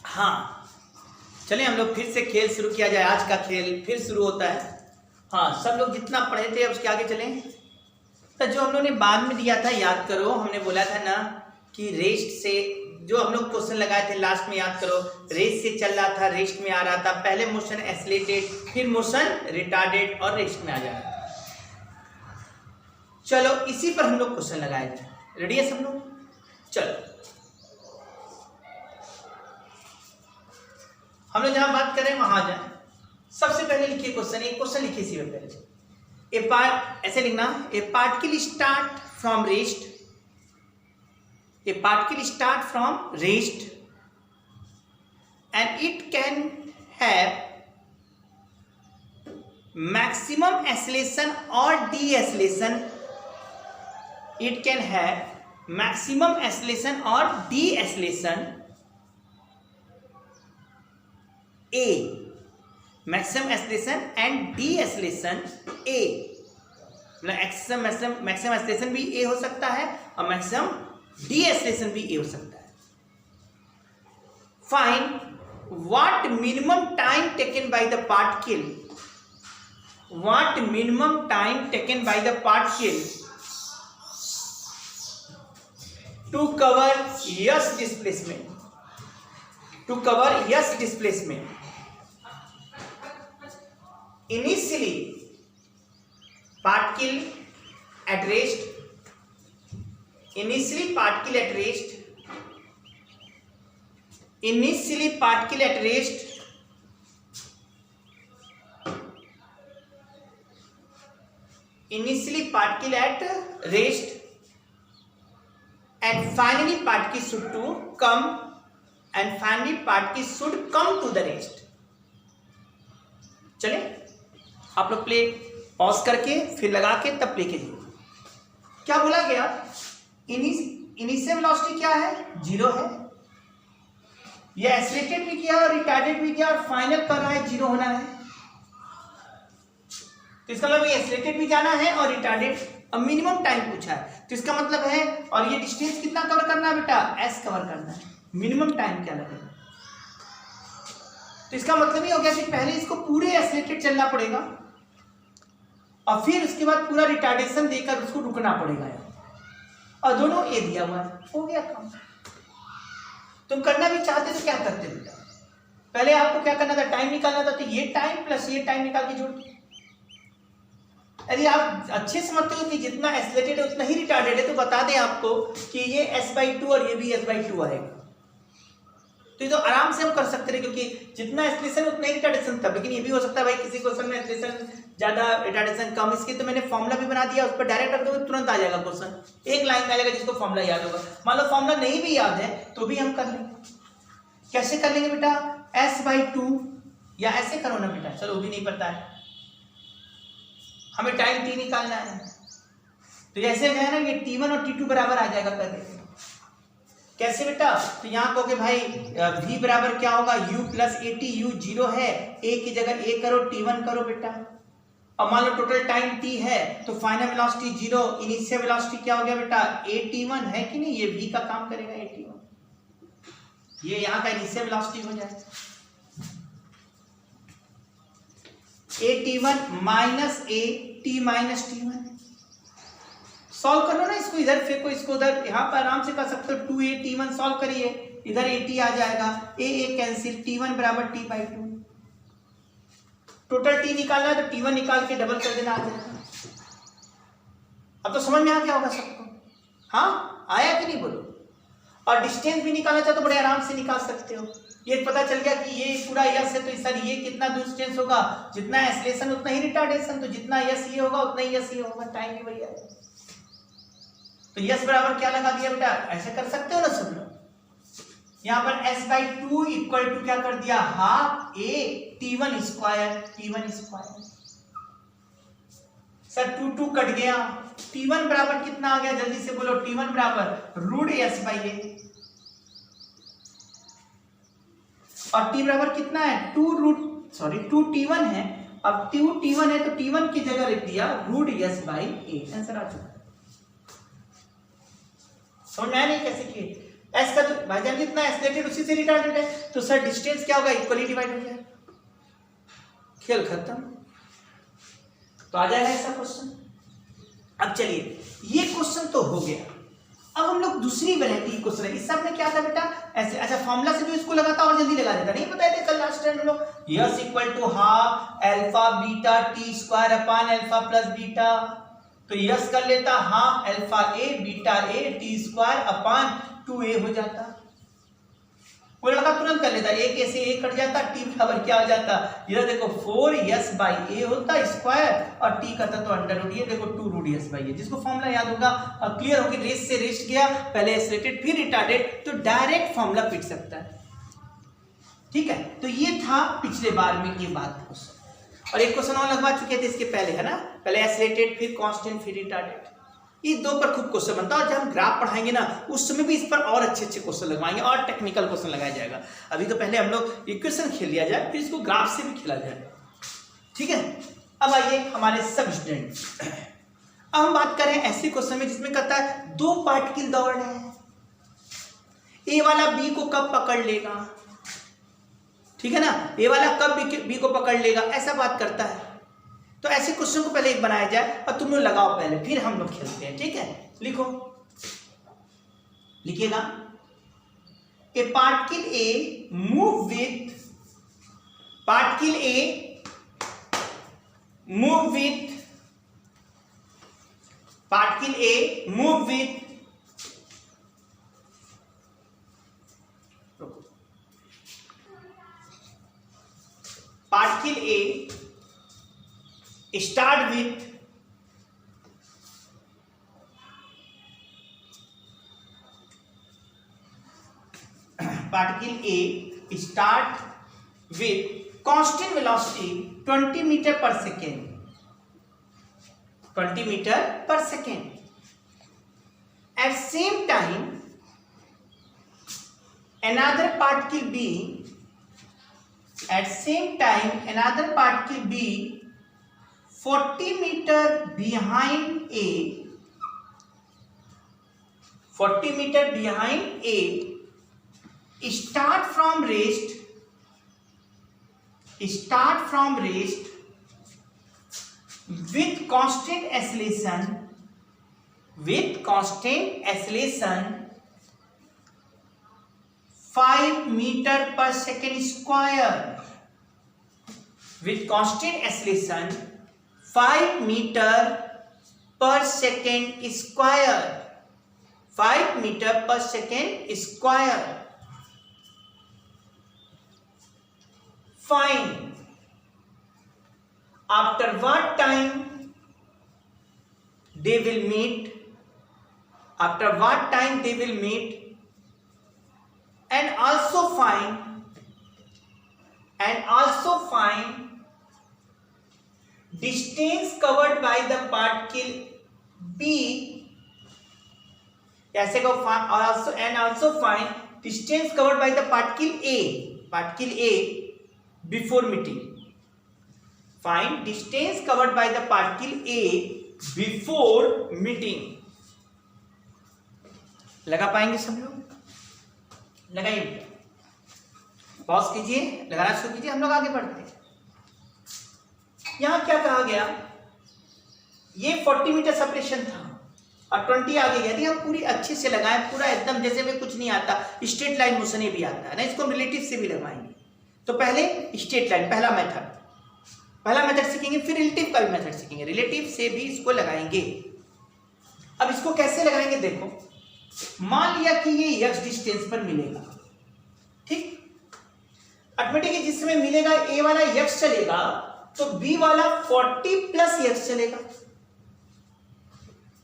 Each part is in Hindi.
हाँ चलिए हम लोग फिर से खेल शुरू किया जाए। आज का खेल फिर शुरू होता है। हाँ सब लोग जितना पढ़े थे उसके आगे चलें। तो जो हम लोग ने बाद में दिया था याद करो, हमने बोला था ना कि रेस्ट से जो हम लोग क्वेश्चन लगाए थे लास्ट में याद करो, रेस्ट से चल रहा था, रेस्ट में आ रहा था, पहले मोशन एक्सेलरेटेड, फिर मोशन रिटार्डेड और रेस्ट में आ जा रहा था। चलो इसी पर हम लोग क्वेश्चन लगाए थे। रेडी है सब लोग? चलो हम लोग जहां बात करें वहां जाए। सबसे पहले लिखिए क्वेश्चन, एक क्वेश्चन लिखिए इसी में पहले। ए पार्ट ऐसे लिखना, a particle start from rest, a particle start from rest and it can have maximum acceleration और deceleration, it can have maximum acceleration और deceleration A, maximum acceleration and deceleration A, मतलब maximum acceleration भी A हो सकता है और maximum deceleration भी A हो सकता है। Find what minimum time taken by the particle, what minimum time taken by the particle to cover S displacement, to cover S displacement. Initially particle at rest, initially particle at rest, initially particle at rest, initially particle at rest and finally particle should to come, and finally particle should come to the rest. चले आप लोग प्ले पॉज करके फिर लगा के तब प्ले कीजिए। क्या बोला गया? इनिशियल वेलोसिटी क्या है? 0 है। ये एक्सेलरेटेड भी किया और रिटार्डेड भी किया और फाइनल कर रहा है 0 होना है। तो इसका मतलब ये एक्सेलरेटेड भी जाना है और रिटार्डेड। अब मिनिमम टाइम पूछा है तो इसका मतलब है, और ये डिस्टेंस कितना कवर करना है बेटा? s कवर करना है। मिनिमम टाइम क्या लगेगा? तो इसका मतलब ये हो गया कि पहले इसको पूरे एक्सेलरेटेड चलना पड़ेगा और फिर उसके बाद पूरा रिटार्डेशन देकर उसको रुकना पड़ेगा और दोनों ए दिया हुआ है। हो गया काम। तुम करना भी चाहते तो क्या करते बेटा? पहले आपको क्या करना था? टाइम निकालना था। तो ये टाइम प्लस ये टाइम निकाल के जोड़। यदि आप अच्छे समझते हो कि जितना एक्सेलरेटेड है उतना ही रिटार्डेड है तो बता दें आपको कि ये s/2 और ये भी s/2 आएगा। तो ये तो आराम से हम कर सकते हैं क्योंकि जितना एक्सेलरेशन उतना ही रिटार्डेशन था। लेकिन ये भी हो सकता है भाई किसी क्वेश्चन में एक्सेलरेशन ज्यादा रिटार्डेशन कम, इसके तो मैंने फॉर्मूला भी बना दिया, उस पर डायरेक्ट रख दोगे तुरंत आ जाएगा क्वेश्चन। एक लाइन में आ जाएगा जिसको फॉर्मूला याद होगा। मान लो फॉर्मूला नहीं भी याद है तो भी हम कर लेंगे। कैसे कर लेंगे बेटा? s/2 या ऐसे करो ना बेटा। चलो वो भी नहीं पता है, हमें टाइम t निकालना है। तो जैसे है ना ये t1 और t2 बराबर आ जाएगा कर। कैसे बेटा? तो यहाँ कहोगे भाई v बराबर क्या होगा? u प्लस at, u 0 है, a की जगह a करो, t1 करो बेटा। अब मान लो टोटल टाइम t है तो फाइनल वेलोसिटी 0, इनिशियल वेलोसिटी क्या हो गया बेटा? at1 है कि नहीं? ये v का काम करेगा at1, ये यहाँ का इनिशियल वेलोसिटी हो जाए at1 minus a t minus t1। Solve कर लो ना इसको, इधर फेंको इसको उधर, यहाँ पर आराम से कर सकते हो। 2a t1 सॉल्व करिए, इधर at आ जाएगा, a कैंसिल, t1 बराबर t/2। टोटल t निकालना है तो t1 निकाल के डबल कर देना आ जाएगा। अब तो समझ में आ गया होगा सबको? हाँ आया कि नहीं बोलो? और डिस्टेंस भी निकालना चाहे तो बड़े आराम से निकाल सकते हो। ये पता चल गया कि ये पूरा यस है तो सर ये कितना डिस्टेंस होगा? जितना एक्सेलरेशन उतना ही रिटार्डेशन, तो जितना यस ये होगा उतना ही यस ये होगा, टाइम भी वही आएगा। तो यस बराबर क्या लगा दिया बेटा? ऐसे कर सकते हो ना सब लोग। यहाँ पर s/2 इक्वल टू क्या कर दिया? Half a t1 square, t1 square. Sir 2 cut गया, t1 बराबर कितना आ गया? जल्दी से बोलो। t1 बराबर √s/a और t बराबर कितना है? 2t1 है। अब 2t1 है तो t1 की जगह लिख दिया √s/a। आंसर आ चुका। समझ में आया नहीं कैसे किए? एस का तो भाईजान जितना एक्सलेटेड उसी से रिटार्डेड है, तो सर डिस्टेंस क्या होगा, इक्वली डिवाइड हो जाएगा, खेल खत्म। तो आ जाएगा ऐसा क्वेश्चन। अब चलिए ये क्वेश्चन तो हो गया, अब हम लोग दूसरी वैरायटी क्वेश्चन है। इस सब में क्या था बेटा, ऐसे अच्छा फॉर्मूला से भी इसको लगाता और जल्दी लगा देता, नहीं बताए थे कल लास्ट टाइम हम लोग, S equal to half alpha beta T square upon alpha plus beta. तो यस कर लेता half alpha a beta a T square upon 2a हो जाता, वो लड़का तुरंत कर लेता, एक ऐसे ए कट जाता, टी बराबर क्या हो जाता, ये देखो 4s बाई ए होता स्क्वायर और टी करता तो अंडर रूट, ये देखो 2 रूट s बाई ए, जिसको फॉर्मूला याद होगा और क्लियर होगी, रेस से रेस्ट गया, पहले एक्सलेटेड फिर रिटार्डेड, तो डायरेक्ट फॉर्मूला पिट सकता है। ठीक है, तो ये था पिछले बार में ये बात क्वेश्चन, और एक क्वेश्चन और लगवा चुके थे इसके पहले, है ना, पहले एक्सलेटेड फिर कांस्टेंट फिर रिटार्डेड, ये दो पर खूब क्वेश्चन बनता है, और जब हम ग्राफ पढ़ाएंगे ना उस समय भी इस पर और अच्छे अच्छे क्वेश्चन लगवाएंगे और टेक्निकल क्वेश्चन लगाया जाएगा। अभी तो पहले हम लोग इक्वेशन खेल लिया जाए, फिर इसको ग्राफ से भी खेला जाए। ठीक है, अब आइए हमारे सब स्टूडेंट, अब हम बात करें ऐसे क्वेश्चन में जिसमें कहता है दो पार्टिकल दौड़ रहे हैं, ए वाला बी को कब पकड़ लेगा, ठीक है ना, ए वाला कब बी को पकड़ लेगा, ऐसा बात करता है। तो ऐसे क्वेश्चन को पहले एक बनाया जाए और तुम लोग लगाओ पहले, फिर हम लोग खेलते हैं। ठीक है, लिखो, लिखिएगा, ए particle A move with, particle A move with, particle A move with, particle A start with particle A start with constant velocity 20 meter per second, 20 meter per second. At same time another particle B, at same time another particle B 40 meter behind A, 40 meter behind A, start from rest, start from rest with constant acceleration, with constant acceleration 5 meter per second square, with constant acceleration 5 meter per second square, 5 meter per second square. Find after what time they will meet, after what time they will meet, and also find distance covered by the particle B, ऐसे को also find distance covered by the particle A before meeting. Find distance covered by the particle A before meeting. लगा पाएंगे सब लोग, लगाइए, पॉज कीजिए, लगाना शुरू कीजिए, हम लोग आगे बढ़ते हैं। यहां क्या कहा गया, ये 40 मीटर सेपरेशन था और 20 आगे गया, यदि हम पूरी अच्छे से लगाएं, पूरा एकदम जैसे में कुछ नहीं आता, स्ट्रेट लाइन मोशन ये भी आता है ना, इसको हम रिलेटिव से भी लगाएंगे। तो पहले स्ट्रेट लाइन, पहला मेथड सीखेंगे, फिर रिलेटिव का भी मेथड सीखेंगे, रिलेटिव से भी इसको लगाएंगे। अब इसको कैसे लगाएंगे देखो, मान लिया कि ये x डिस्टेंस पर मिलेगा, ठीक, ऑटोमेटिकली जिस समय मिलेगा a वाला x चलेगा तो b वाला 40 प्लस x चलेगा।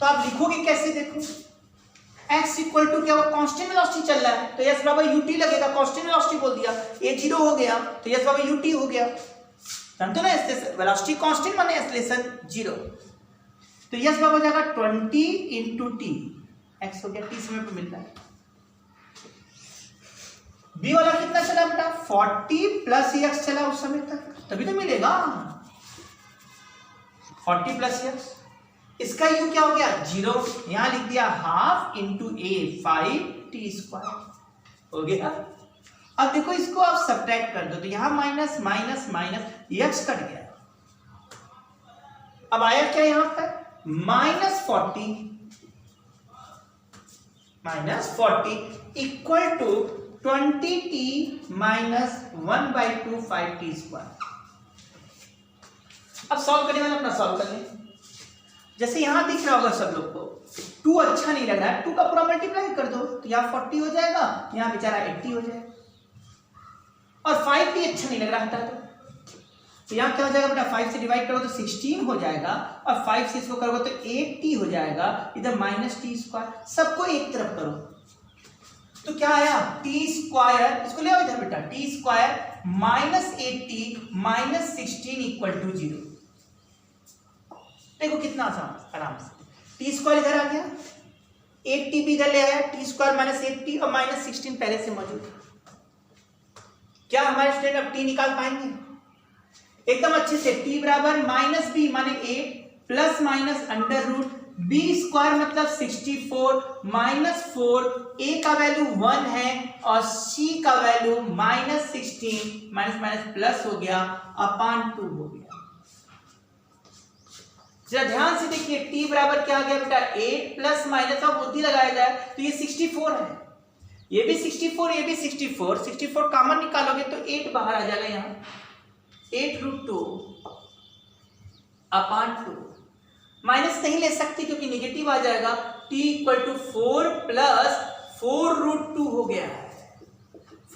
तो आप लिखोगे कैसे, देखो x इक्वल टू क्या हुआ, कांस्टेंट वेलोसिटी चल रहा है तो s बराबर ut लगेगा, कांस्टेंट वेलोसिटी बोल दिया, a 0 हो गया तो s बराबर ut हो गया, जानते हो ना, वेलोसिटी कांस्टेंट माने एक्सेलरेशन 0, तो s बराबर हो जाएगा 20 इंटू टी, x हो गया, t समय पे मिलता है। b वाला कितना चला बेटा, 40 प्लस x चला उस समय तक, तभी तो मिलेगा 40 प्लस x। इसका u क्या हो गया 0, यहां लिख दिया half into a 5 T square हो गया। अब देखो इसको आप सब्ट्रैक्ट कर दो तो यहां minus minus minus X cut गया। अब आया क्या यहां पर -40 equal to 20t minus 1/2 T square. अब सॉल्व करने वाला अपना सॉल्व कर लें। जैसे यहां दिख रहा होगा सब लोग को 2 अच्छा नहीं लग रहा है, 2 का पूरा मल्टीप्लाई कर दो तो यहाँ 40 हो जाएगा, यहाँ बेचारा 80 हो जाएगा। और 5 भी अच्छा नहीं लग रहा, हटा दो तो यहाँ क्या हो जाएगा बेटा 5 से डिवाइड करो तो 16 हो जाएगा और 5 से इसको करोगे तो 8t हो जाएगा, इधर माइनस टी स्क्वायर। सबको एक तरफ करो तो क्या आया टी स्क्वायर, इसको ले आओ इधर बेटा, T square minus 8t minus 16 equal to 0। देखो कितना आसान, आराम से टी स्क्वायर इधर आ गया, 8t भी इधर ले आया, टी स्क्वायर माइनस 8t और माइनस 16 पहले से मौजूद है। क्या हमारे स्टूडेंट अब t निकाल पाएंगे एकदम अच्छे से? t बराबर माइनस बी माने 8 plus minus under root B square मतलब 64 माइनस 4, a का वैल्यू 1 है और c का value minus 16 minus minus plus हो गया अपॉन 2 हो गया। जरा ध्यान से देखिए t बराबर क्या आ गया बेटा 8 प्लस माइनस और बुद्धि लगाया जाए तो ये 64 है, ये भी 64, ये भी 64, 64 कॉमन निकालोगे तो 8 बाहर आ जाएगा, यहाँ 8√2 अपॉन 2। माइनस नहीं ले सकते क्योंकि निगेटिव आ जाएगा, t इक्वल टू 4 प्लस 4√2 हो गया है,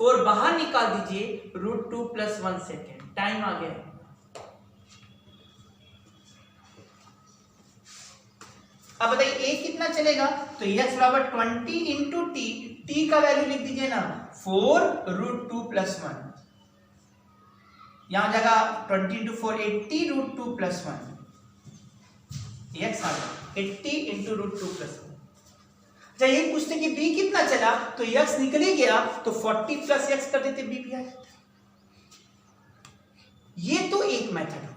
4 बाहर निकाल दीजिए, √2 प्लस 1 सेकेंड, टाइम आ गया। अब बताइए a कितना चलेगा तो x बराबर 20 इंटू t का वैल्यू लिख दीजिए ना 4√2 प्लस 1, यहां जाएगा 20 इंटू 4 80√2 प्लस 1, x आ गया 80 इंटू √2 प्लस 1। अच्छा ये पूछते कि b कितना चला तो x निकल ही गया तो 40 प्लस x कर देते b भी आ जाता। ये तो एक मेथड हुआ,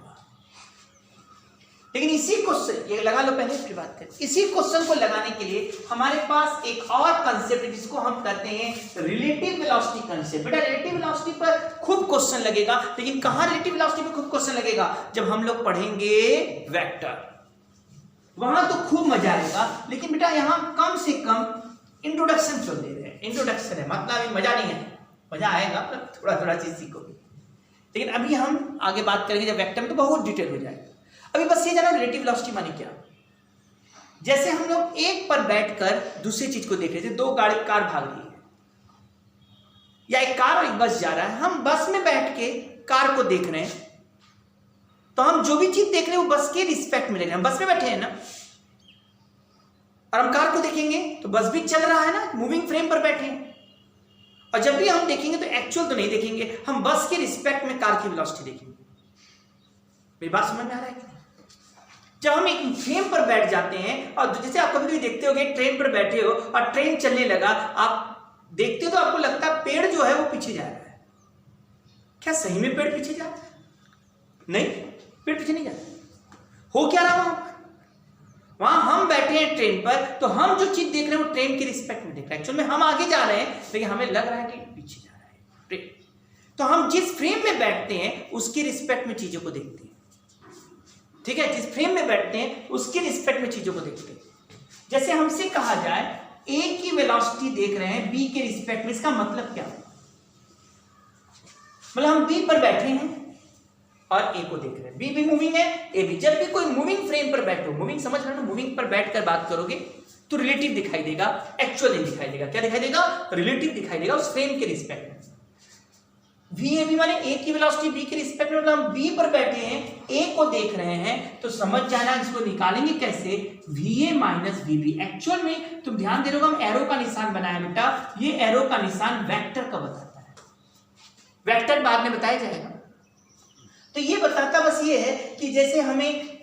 लेकिन इसी क्वेश्चन ये लगा लो पहले फिर बात करें। इसी क्वेश्चन को लगाने के लिए हमारे पास एक और कंसेप्ट है जिसको हम कहते हैं रिलेटिव वेलोसिटी कंसेप्ट। बेटा रिलेटिव वेलोसिटी पर खूब क्वेश्चन लगेगा, लेकिन कहां रिलेटिव वेलोसिटी पर खूब क्वेश्चन लगेगा? जब हम लोग पढ़ेंगे वेक्टर, वहां तो खूब मजा आएगा। लेकिन बेटा यहां कम से कम इंट्रोडक्शन चल दे रहे हैं, इंट्रोडक्शन है मतलब मजा नहीं है, मजा आएगा पर थोड़ा थोड़ा चीज सीखोगे। लेकिन अभी हम आगे बात करेंगे जब वेक्टर में तो बहुत डिटेल हो जाएगा। अभी बस ये जाना रिलेटिव वेलोसिटी माने क्या। जैसे हम लोग एक पर बैठकर दूसरी चीज को देख रहे थे, दो गाड़ी कार भाग रही है या एक कार और एक बस जा रहा है, हम बस में बैठ के कार को देख रहे हैं तो हम जो भी चीज देख रहे हैं वो बस के रिस्पेक्ट में देख रहे हैं। हम बस में बैठे हैं ना और हम कार को देखेंगे तो बस भी चल रहा है ना, मूविंग फ्रेम पर बैठे हैं। और जब भी हम देखेंगे तो एक्चुअल तो नहीं देखेंगे, हम बस के रिस्पेक्ट में कार की वेलोसिटी देखेंगे। मेरी बात समझ में आ रहा है? जब हम एक फ्रेम पर बैठ जाते हैं और जैसे आप कभी भी देखते होगे ट्रेन पर बैठे हो और ट्रेन चलने लगा, आप देखते हो तो आपको लगता है पेड़ जो है वो पीछे जा रहा है। क्या सही में पेड़ पीछे जा रहा है? नहीं, पेड़ पीछे नहीं जाता। हो क्या रहा वहां हम बैठे हैं ट्रेन पर तो हम जो चीज देख रहे हैं वो ट्रेन के रिस्पेक्ट में देख रहे हैं। एक्चुअल में हम आगे जा रहे हैं लेकिन हमें लग रहा है कि पीछे जा रहा है ट्रेन। तो हम जिस फ्रेम में बैठते हैं उसके रिस्पेक्ट में चीजों को देखते हैं, ठीक है? जिस फ्रेम में बैठते हैं उसके रिस्पेक्ट में चीजों को देखते हैं। जैसे हमसे कहा जाए a की वेलोसिटी देख रहे हैं b के रिस्पेक्ट में, इसका मतलब क्या? मतलब हम b पर बैठे हैं और a को देख रहे हैं, b भी मूविंग है a भी। जब भी कोई मूविंग फ्रेम पर बैठो, मूविंग समझ रहे हो ना, मूविंग पर बैठकर बात करोगे तो रिलेटिव दिखाई देगा, एक्चुअल नहीं दिखाई देगा। क्या दिखाई देगा? रिलेटिव दिखाई देगा उस फ्रेम के रिस्पेक्ट में। VAB माने a की वेलोसिटी b के रिस्पेक्ट में, मतलब हम b पर बैठे हैं a को देख रहे हैं तो समझ जाना इसको निकालेंगे कैसे, VA माइनस VB। एक्चुअल में तुम ध्यान दे रहे हो, हम एरो का निशान बनाया बेटा, ये एरो का निशान वेक्टर का बताता है, वेक्टर बाद में बताया जाएगा। तो ये बताता बस ये है कि जैसे हमें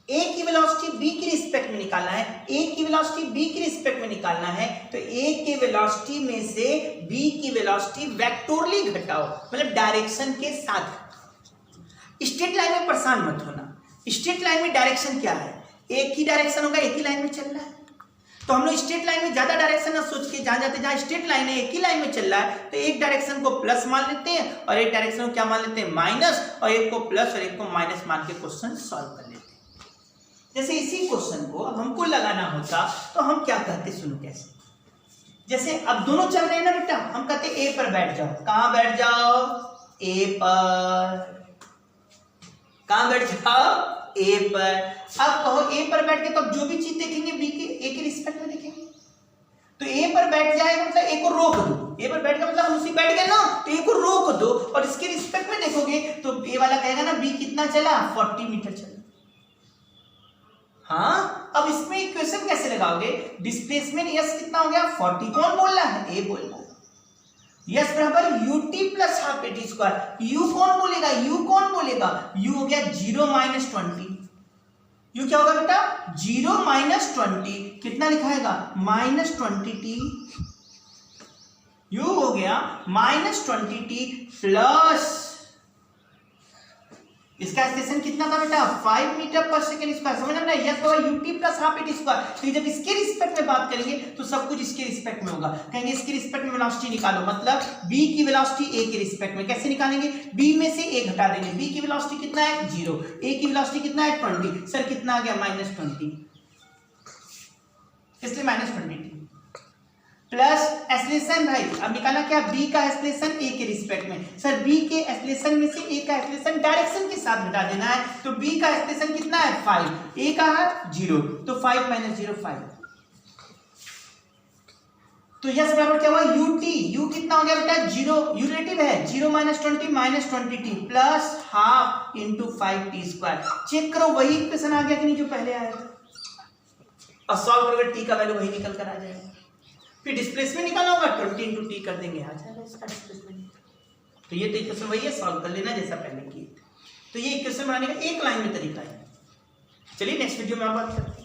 a की वेलोसिटी b के रिस्पेक्ट में निकालना है, a की वेलोसिटी b के रिस्पेक्ट में निकालना है तो a की वेलोसिटी में से b की वेलोसिटी वेक्टोरली घटाओ, मतलब डायरेक्शन के साथ। स्ट्रेट लाइन में परेशान मत होना, स्ट्रेट लाइन में डायरेक्शन क्या है? एक ही डायरेक्शन होगा, एक ही लाइन में चल रहा है। तो हम लोग स्ट्रेट लाइन में ज्यादा डायरेक्शन ना सोच के जहां जाते, जहां स्ट्रेट लाइन है एक ही लाइन में चल रहा है, तो एक डायरेक्शन को प्लस मान लेते हैं और एक डायरेक्शन को क्या मान लेते हैं, माइनस, और एक को प्लस और एक को माइनस मान के क्वेश्चन सॉल्व कर लेते हैं। जैसे इसी क्वेश्चन को अब हमको लगाना होता तो हम क्या कहते, सुनो कैसे। जैसे अब दोनों चल रहे हैं ना बेटा, हम कहते ए पर बैठ जाओ। कहां बैठ जाओ, ए पर। कहां बैठ जाओ, ए पर। अब कहो ए पर बैठ के तो अब जो भी चीज देखेंगे बी के ए के रिस्पेक्ट में देखेंगे। तो ए पर बैठ जाएगा मतलब ए को रोक दो, ए पर बैठ गया मतलब हम उसी बैठ गए ना, तो ए को रोक दो और इसके रिस्पेक्ट में देखोगे तो ए वाला कहेगा ना बी कितना चला, 40 मीटर चला। हाँ, अब इसमें इक्वेशन कैसे लगाओगे, डिस्प्लेसमेंट यस कितना हो गया, 40। कौन बोल रहा है, ए बोल रहा है। यस बराबर UT plus half A T square. You कौन बोलेगा, यू कौन बोलेगा, यू हो गया 0 - 20। यू क्या होगा बेटा, 0 - 20। कितना लिखाएगा, -20t। यू हो गया -20t प्लस इसका एक्सटेंशन कितना था बेटा, 5 मीटर पर सेकेंड स्क्वायर। समझ में, यस होगा यूटी प्लस हाफ ए टी स्क्वायर। तो जब इसके रिस्पेक्ट में बात करेंगे तो सब कुछ इसके रिस्पेक्ट में होगा। कहेंगे इसके रिस्पेक्ट में वेलोसिटी निकालो, मतलब बी की वेलोसिटी ए के रिस्पेक्ट में। कैसे निकालेंगे, बी में से ए घटा देंगे। बी की वेलोसिटी कितना है, 0। ए की वेलोसिटी कितना है, 20। सर कितना आ गया, -20, इसलिए -20t प्लस एक्सलेशन। भाई अब निकाला क्या, बी का एक्सलेशन ए के रिस्पेक्ट में। सर बी के एक्सलेशन में से ए का एक्सलेशन डायरेक्शन के साथ घटा देना है, तो बी का एक्सलेशन कितना है, 5, ए का है 0, तो 5 - 0 5। तो यस बराबर क्या हुआ, यूटी। यू कितना हो गया बेटा, 0, यू रिलेटिव है, 0 - 20 -20t plus half into 5t square. Check करो वही इक्वेशन आ गया कि नहीं जो पहले आया था, और सॉल्व करोगे टी का वैल्यू वही निकल कर आ जाएगा। फिर डिस्प्लेसमेंट निकालना होगा, 20 × t कर देंगे, आ जाएगा इसका डिस्प्लेसमेंट। तो ये तो इक्वेशन वही है, सॉल्व कर लेना जैसा पहले किए। तो ये इक्वेशन बनाने का एक लाइन में तरीका है। चलिए नेक्स्ट वीडियो में और बात करते हैं।